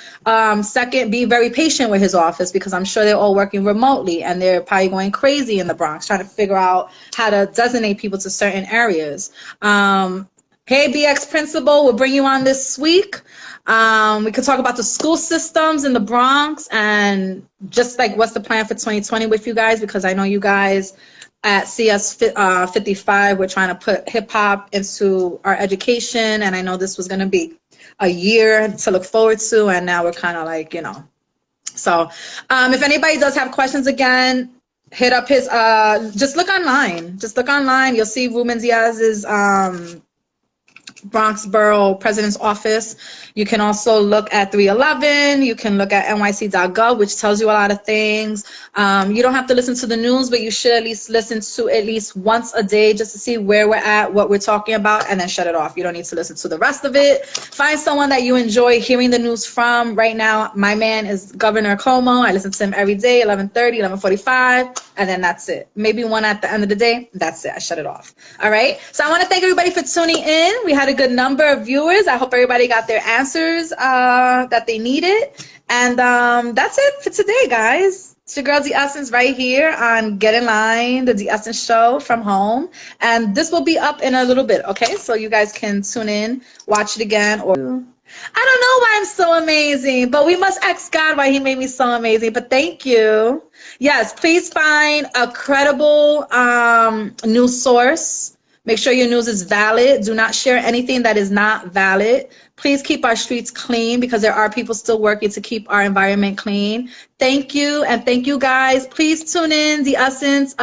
Second, be very patient with his office because I'm sure they're all working remotely and they're probably going crazy in the Bronx trying to figure out how to designate people to certain areas. Hey, BX Principal, we'll bring you on this week. We could talk about the school systems in the Bronx and just like what's the plan for 2020 with you guys, because I know you guys at CS 55, we're trying to put hip hop into our education. And I know this was going to be a year to look forward to. And now we're kind of like, you know. So if anybody does have questions, again, hit up his, just look online. Just look online. You'll see Ruben Diaz's Bronx Borough President's Office. You can also look at 311. You can look at nyc.gov, which tells you a lot of things. You don't have to listen to the news, but you should at least listen to at least once a day just to see where we're at, what we're talking about, and then shut it off. You don't need to listen to the rest of it. Find someone that you enjoy hearing the news from. Right now, my man is Governor Cuomo. I listen to him every day, 11:30, 11:45, and then that's it. Maybe one at the end of the day. That's it. I shut it off. All right. So I want to thank everybody for tuning in. We had a good number of viewers. I hope everybody got their answers that they needed. And that's it for today, guys. It's your girl D Essence right here on GetInLine, the D Essence show from home. And this will be up in a little bit, okay? So you guys can tune in, watch it again, or I don't know why I'm so amazing, but we must ask God why he made me so amazing. But thank you. Yes, please find a credible news source. Make sure your news is valid. Do not share anything that is not valid. Please keep our streets clean because there are people still working to keep our environment clean. Thank you, and thank you guys. Please tune in, The Essence.